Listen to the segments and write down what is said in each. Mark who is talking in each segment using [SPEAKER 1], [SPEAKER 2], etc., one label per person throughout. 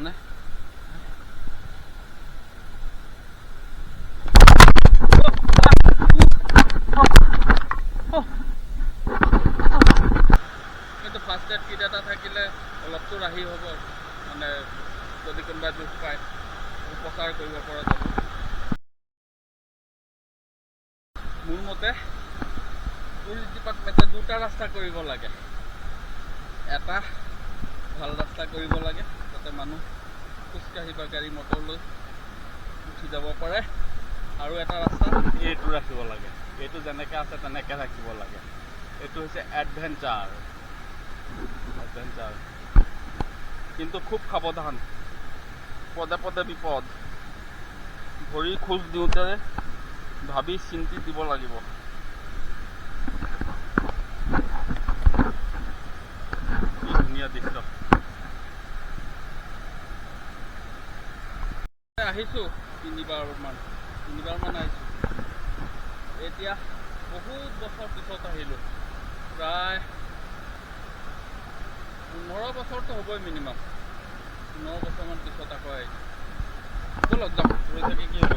[SPEAKER 1] নে? কিন্তু first aid kit এটা থাকিলে অলপতো ৰাহি হ'ব, মানে যদি কোনোবাই দুখ পায় উপচাৰ কৰিব পৰা যাব। মোৰ মতে পুলিচ ডিপাৰ্টমেণ্টে দুটা ৰাস্তা কৰিব লাগে। এটা ভাল ৰাস্তা কৰিব লাগে যাতে মানুহ খোজকাঢ়ি বা গাড়ী মটৰ লৈ উঠি যাব পাৰে, আৰু এটা ৰাস্তা এইটো ৰাখিব লাগে। এইটো যেনেকৈ আছে তেনেকৈ ৰাখিব লাগে। এইটো হৈছে এডভেঞ্চাৰ। কিন্তু খুব সাৱধান, পদে পদে বিপদ। ভৰি খোজ দিওঁতে ভাবি চিন্তি দিব লাগিব। কি ধুনীয়া দৃশ্য। আহিছোঁ তিনিবাৰমান আহিছোঁ। এতিয়া বহুত বছৰ পিছত আহিলোঁ, প্ৰায় 15 বছৰটো হ'বই মিনিমাম। 15 বছৰমান পিছত আকৌ আহিছোঁ। ব'লক যাম, ৰৈ থাকি কি হ'ব।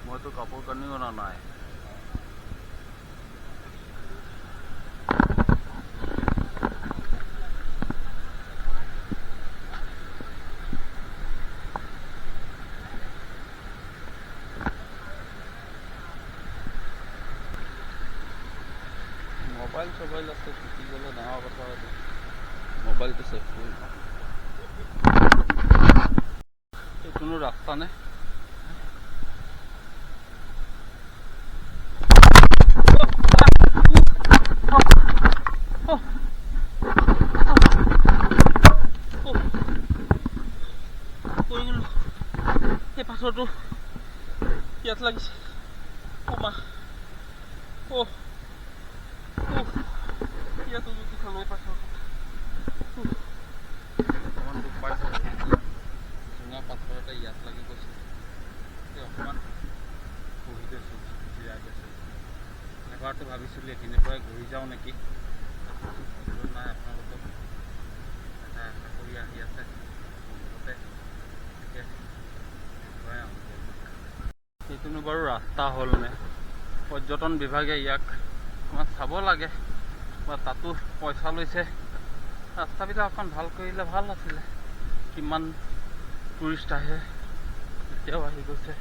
[SPEAKER 1] মইতো কাপোৰ কানিও অনা নাই। মোবাইল আছে, টুটি গ'লে ডাঙৰ কথা হ'ব। মোবাইলটো চেভ কৰি কোনো ৰাস্তা নে? এই পাথৰটো ইয়াত লাগিছে। ইয়াতো যদি খালে পাথৰ অকণমান দুখ পাইছে। চুঙা পাথৰ এটা ইয়াত লাগি গৈছে। অকণমান বহি গৈছোঁ, জিৰাই গৈছোঁ। এবাৰতো ভাবিছিলোঁ এইখিনিৰ পৰাই ঘূৰি যাওঁ নেকি, নাই। আপোনালোকক এটা আশা কৰি আহি আছে। সেইটোনো বাৰু ৰাস্তা হ'লনে? পৰ্যটন বিভাগে ইয়াক অকণমান চাব লাগে, বা তাতো পইচা লৈছে। ৰাস্তাবিলাক অকণ ভাল কৰিলে ভাল আছিলে। কিমান টুৰিষ্ট আহে, এতিয়াও আহি গৈছে।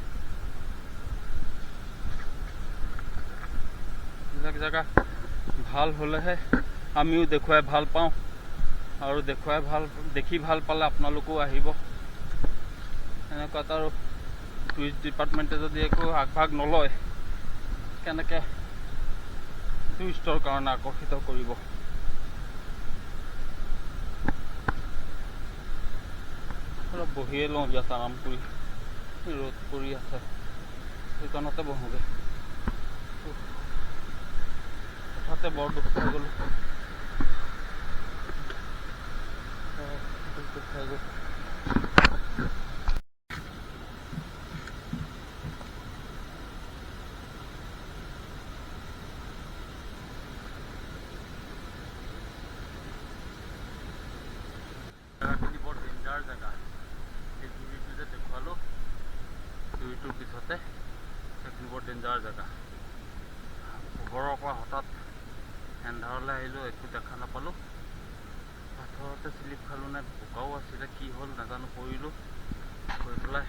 [SPEAKER 1] এইবিলাক জেগা ভাল হ'লেহে আমিও দেখুৱাই ভাল পাওঁ আৰু দেখি ভাল পালে আপোনালোকেও আহিব। এনেকুৱাত আৰু টুৰিষ্ট ডিপাৰ্টমেণ্টে যদি একো আগভাগ নলয় কেনেকৈ টুৰিষ্টৰ কাৰণে আকৰ্ষিত কৰিব। অলপ বহিয়ে লওঁ ইয়াত আৰাম কৰি, ৰ'দ পৰি আছে সেইকাৰণতে বহোঁগৈ। হঠাতে বৰ দুখ খাই গ'লোঁ, দুখ খাই গ'ল। জেগাখিনি বৰ ডেঞ্জাৰ জেগা। এই জুৰিটো যে দেখুৱালোঁ, জুৰিটোৰ পিছতে সেইখিনি বৰ ডেঞ্জাৰ জেগা। পোহৰৰ পৰা হঠাৎ এন্ধাৰলৈ আহিলোঁ, একো দেখা নাপালোঁ। পাথৰতে স্লিপ খালোঁ নে বোকাও আছিলে, কি হ'ল নাজানো, পৰিলোঁ। পৰি পেলাই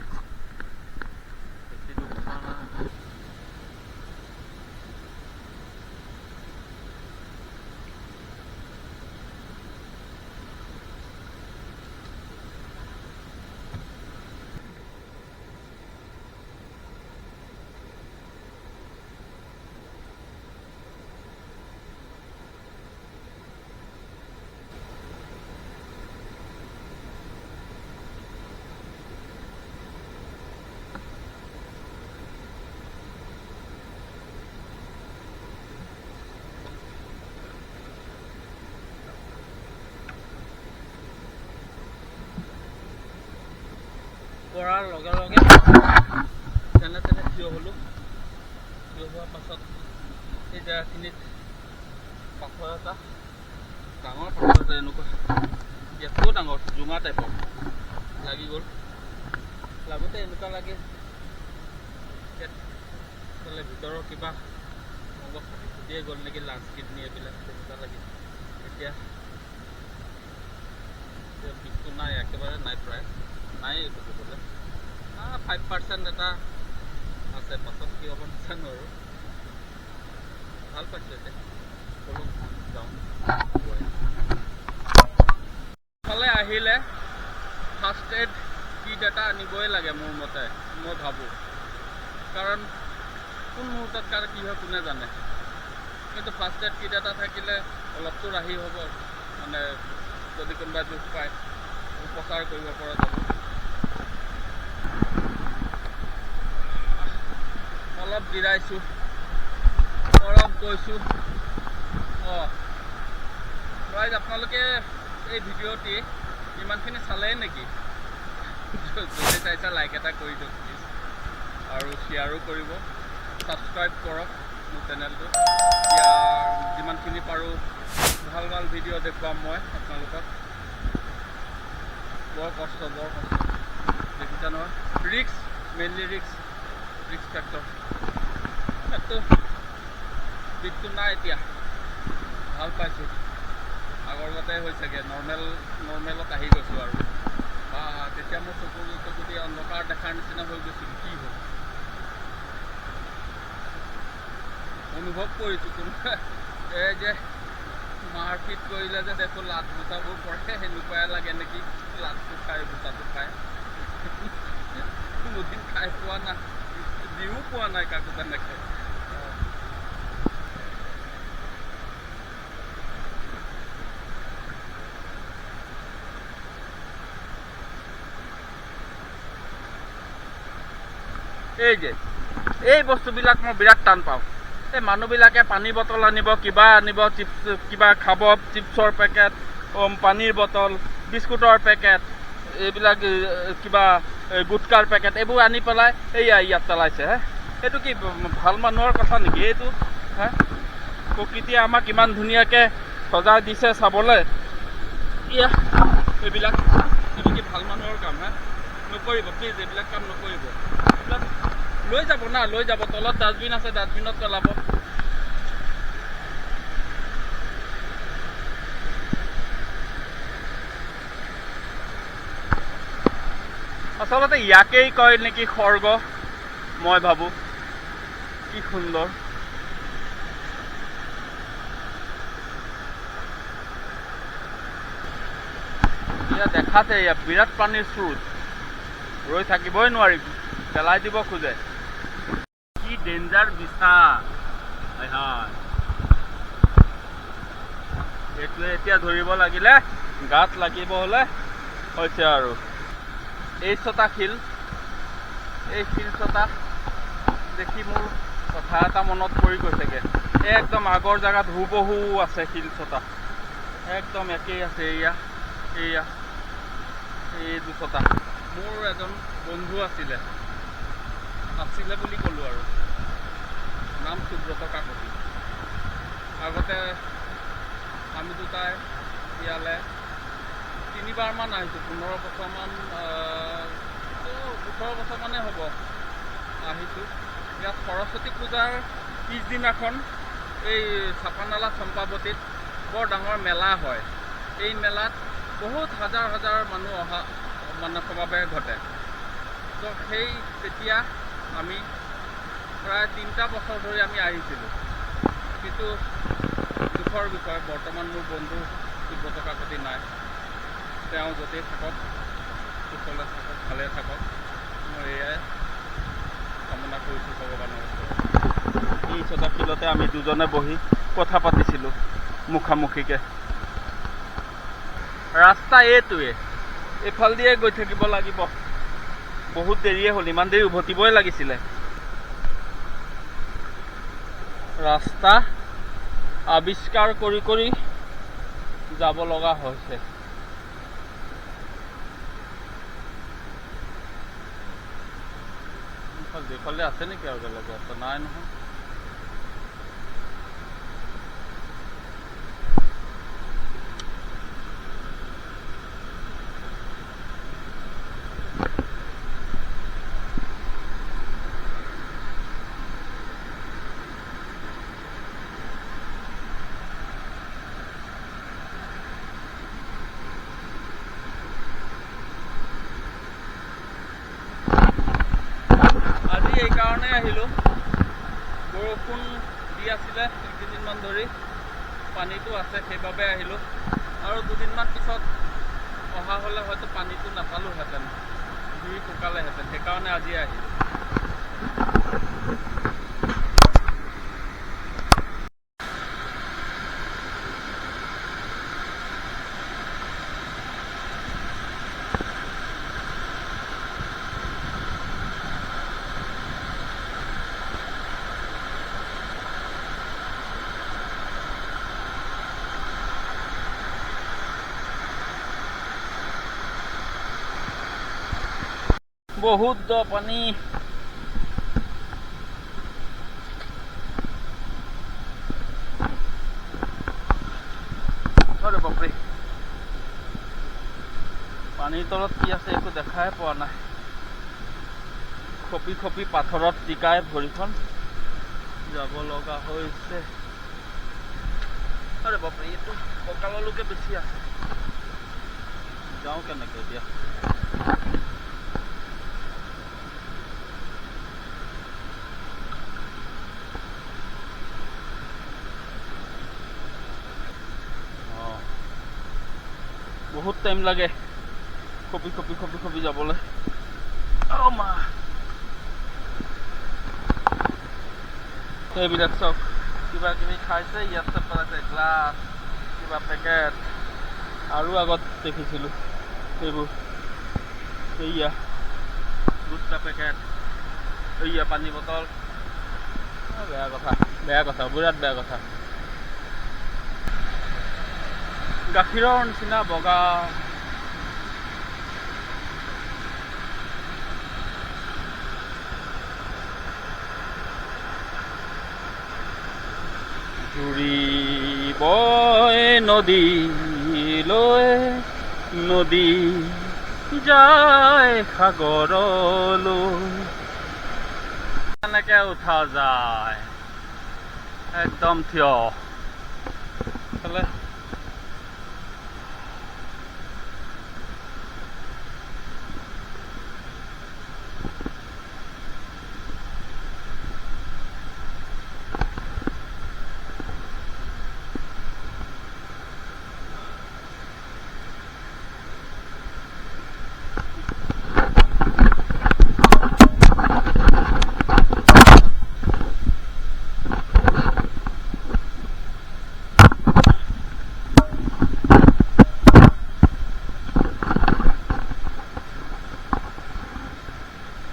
[SPEAKER 1] বেছি দুখ পোৱা নাই। পৰাৰ লগে লগে যেনে তেনে থিয় হ'লোঁ। থিয় হোৱাৰ পাছত এই জেগাখিনিত পাথৰ এটা, ডাঙৰ পাথৰ এটা, এনেকুৱা ইয়াতকৈও ডাঙৰ জোঙা টাইপৰ লাগি গ'ল। লাগোতে এনেকুৱা লাগে ইয়াত ভিতৰৰ কিবা অংগ ফুটিয়ে গ'ল নেকি, লাঞ্চ কিডনি এইবিলাক তেনেকুৱা লাগে। এতিয়া বিষটো নাই, একেবাৰে নাই, প্ৰায় নাই ক'ব গ'লে 5% এটা আছে, পাছত কি হ'ব নাজানো আৰু। ভাল পাইছোঁ এতিয়া, সকলো যাওঁ। ফালে আহিলে ফাৰ্ষ্ট এড কিট এটা আনিবই লাগে মোৰ মতে, মই ভাবোঁ। কাৰণ কোন মুহূৰ্তত কাৰ কি হয় কোনে জানে। কিন্তু ফাৰ্ষ্ট এড কিট এটা থাকিলে অলপতো ৰাহি হ'ব, মানে যদি কোনোবাই দুখ পায় উপচাৰ কৰিব পৰা যাব। অলপ জিৰাইছোঁ, অলপ গৈছোঁ। ৰাইজ, আপোনালোকে এই ভিডিঅ'টি ইমানখিনি চালেই নেকি? যদি চাইছা লাইক এটা কৰি দিয়ক প্লিজ, আৰু শ্বেয়াৰো কৰিব, ছাবস্ক্ৰাইব কৰক মোৰ চেনেলটো। ইয়াৰ যিমানখিনি পাৰোঁ ভাল ভাল ভিডিঅ' দেখুৱাম মই আপোনালোকক। বৰ কষ্ট দেখিছা নহয়, ৰিক্স, মেইনলি ৰিক্স ফেক্টৰ। এইটো বিষটো নাই এতিয়া, ভাল পাইছোঁ। আগৰ গতে হৈছেগৈ, নৰ্মেলত আহি গৈছোঁ আৰু। তেতিয়া মোৰ চকু দি অন্ধকাৰ দেখাৰ নিচিনা হৈ গৈছিল। কি হ'ল অনুভৱ কৰিছোঁ, কোনোবা এই যে মাৰপিট কৰিলে যে দেখোঁ লাত গোটাবোৰ পৰে, সেনেকুৱাই লাগে নেকি। লাতটো খাই গোটাটো খাই কোনোদিন খাই পোৱা নাই, দিও পোৱা নাই কাকো তেনেকৈ। এই বস্তুবিলাক মই বিৰাট টান পাওঁ। এই মানুহবিলাকে পানী বটল আনিব, কিবা আনিব, চিপছ কিবা খাব, চিপছৰ পেকেট, পানীৰ বটল, বিস্কুটৰ পেকেট, এইবিলাক কিবা গুটকাৰ পেকেট, এইবোৰ আনি পেলাই ইয়াত পেলাইছে। এইটো কি ভাল মানুহৰ কথা নেকি এইটো? প্ৰকৃতিয়ে আমাক ইমান ধুনীয়াকৈ সজাই দিছে চাবলৈ, এইবিলাক এইটো কি ভাল মানুহৰ কাম? নকৰিব প্লিজ, এইবিলাক কাম নকৰিব। এইবিলাক লৈ যাব না, লৈ যাব, তলত ডাষ্টবিন আছে, ডাষ্টবিনত পেলাব। আচলতে ইয়াকেই কয় নেকি স্বৰ্গ, মই ভাবোঁ। কি সুন্দৰ দেখাতে বিৰাট পানীৰ স্ৰোত, ৰৈ থাকিবই নোৱাৰি, পেলাই দিব খোজে। কি ডেঞ্জাৰ বিছা, এইটোৱে এতিয়া ধৰিব লাগিলে, গাত লাগিব হলে হৈছে আৰু। এই ছটা শিল, এই শিল ছটা দেখি মোৰ কথা এটা মনত পৰি গৈছেগে। একদম আগৰ জেগাত হুবহু আছে শিল ছটা, একদম একেই আছে। এয়া এই দুছটা। মোৰ এজন বন্ধু আছিলে বুলি ক'লোঁ আৰু, নাম সুব্ৰত কাকতি। আগতে আমি দুটাই ইয়ালৈ 3বাৰমান আহিছোঁ, 15 বছৰমান 18 বছৰমানেই হ'ব আহিছোঁ। ইয়াত সৰস্বতী পূজাৰ পিছদিনাখন এই চাপানালা চম্পাৱতীত বৰ ডাঙৰ মেলা হয়। এই মেলাত বহুত হাজাৰ হাজাৰ মানুহ অহা সমাৱেশ ঘটে। তো তেতিয়া আমি প্ৰায় 3টা বছৰ ধৰি আমি আহিছিলোঁ। কিন্তু দুখৰ বিষয়, বৰ্তমান মোৰ বন্ধু সুব্ৰত কাকতি নাই। তেওঁ য'তেই থাকক, কুশলে থাকক, ভালে থাকক, মই এয়াই কামনা কৰিছোঁ ভগৱানৰ ওচৰত। এই ছটা শিলতে আমি দুজনে বহি কথা পাতিছিলোঁ মুখামুখিকৈ। ৰাস্তা এইটোৱে, এইফাল দিয়ে গৈ থাকিব লাগিব। বহুত দেৰিয়ে হ'ল, ইমান দেৰি উভতিবই লাগিছিলে। ৰাস্তা আৱিষ্কাৰ কৰি কৰি যাব লগা হৈছে। এইফালে আছে নেকি আৰু বেলেগ ৰাস্তা? নাই নহয়। আজি এইকাৰণে আহিলোঁ, বৰষুণ দি আছিলে কেইদিনমান ধৰি, পানীটো আছে সেইবাবে আহিলোঁ। আৰু দুদিনমান পিছত অহা হ'লে হয়তো পানীটো নাপালোহেঁতেন, জুই শুকালেহেঁতেন, সেইকাৰণে আজি আহিলোঁ। বহুত দ পানী। বাপৰে, পানীৰ তলত কি আছে একো দেখাই পোৱা নাই। খপি খপি পাথৰত টিকাই ভৰিখন যাব লগা হৈছে। আৰে বাপৰে, এইটো কঁকাললৈকে বেছি আছে। যাওঁ কেনেকৈ এতিয়া? বহুত টাইম লাগে খপি খপি খপি খপি যাবলৈ। এইবিলাক চব কিবা কিবি খাইছে, ইয়াতে পেলাইছে গ্লাছ, কিবা পেকেট। আৰু আগত দেখিছিলোঁ এইবোৰ, এইয়া গুটকা পেকেট, এইয়া পানী বটল। বেয়া কথা, বেয়া কথা, বিৰাট বেয়া কথা। গাখীৰৰ নিচিনা বগা। ঘূৰিবই নদীলৈ, নদী যায় সাগৰলৈ। এনেকে উঠা যায়, একদম থিয়।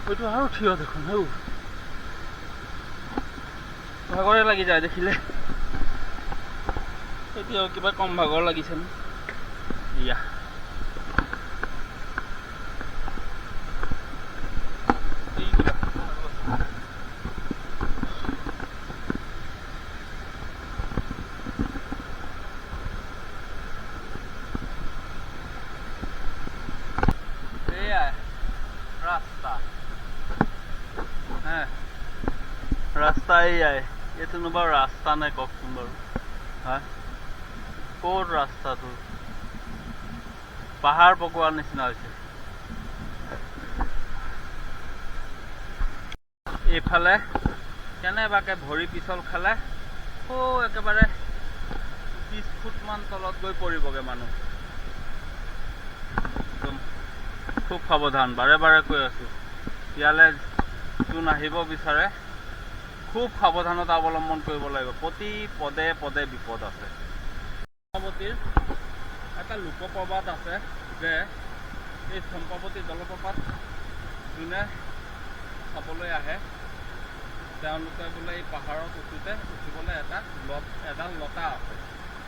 [SPEAKER 1] হয়তো আৰু থিয় দেখোন ভাগৰে লাগি যায় দেখিলে এতিয়াও কিবা কম ভাগৰ লাগিছে ন ইয়া रास्ता ही है ये तो नुबा रास्ता नहीं कौन बारू हाँ कोड रास्ता तो पहाड़ पकवार निचिना होइছে এইফালে কেনেবাকে ভৰি পিছল খালে ও একেবাৰে 30 ফুট মান তলত গৈ পৰিবগে মানুহ খুব সাৱধান বাৰে বাৰে কৈ আছো ইয়ালে যোন আহিব বিচাৰে খুব সাৱধানতা অৱলম্বন কৰিব লাগিব প্ৰতি পদে পদে বিপদ আছে চম্পাৱতীৰ এটা লোকপ্ৰবাদ আছে যে এই চম্পাৱতী জলপ্ৰপাত যোনে চাবলৈ আহে তেওঁলোকে বোলে এই পাহাৰত উঠিবলৈ এডাল লতা আছে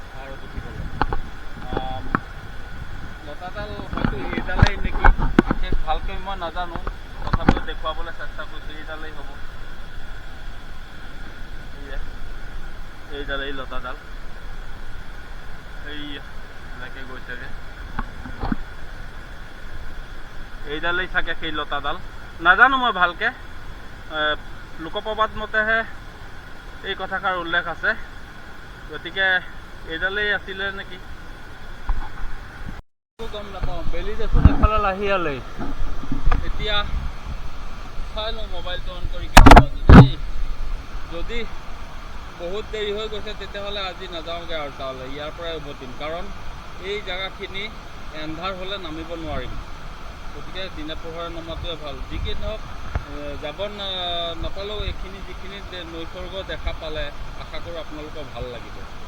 [SPEAKER 1] পাহাৰত উঠিবলৈ লতাডাল হয়তো এইডালেই নেকি বিশেষ ভালকৈ মই নাজানো তথাপিও দেখুৱাবলৈ চেষ্টা কৰিছোঁ এইডালেই হ'ব এইডাল এই লতাডাল এই এনেকৈ গৈছেগে এইডালেই চাগে সেই লতাডাল নাজানো মই ভালকে লোকপ্ৰবাদ মতেহে এই কথাষাৰ উল্লেখ আছে গতিকে এইডালেই আছিলে নেকি গম নাপাওঁ বেলি দেখোন এফালে লাহিয়ালেই এতিয়া চাই লওঁ মোবাইলটো অন কৰি যদি বহুত দেৰি হৈ গৈছে তেতিয়াহ'লে আজি নাযাওঁগৈ আৰু তালৈ ইয়াৰ পৰাই উভতিম কাৰণ এই জেগাখিনি এন্ধাৰ হ'লে নামিব নোৱাৰিম গতিকে দিনে পোহৰে নমাটোৱে ভাল যিকি নহওক যাব নাপালেও এইখিনি যিখিনি নৈসৰ্গ দেখা পালে আশা কৰোঁ আপোনালোকৰ ভাল লাগিব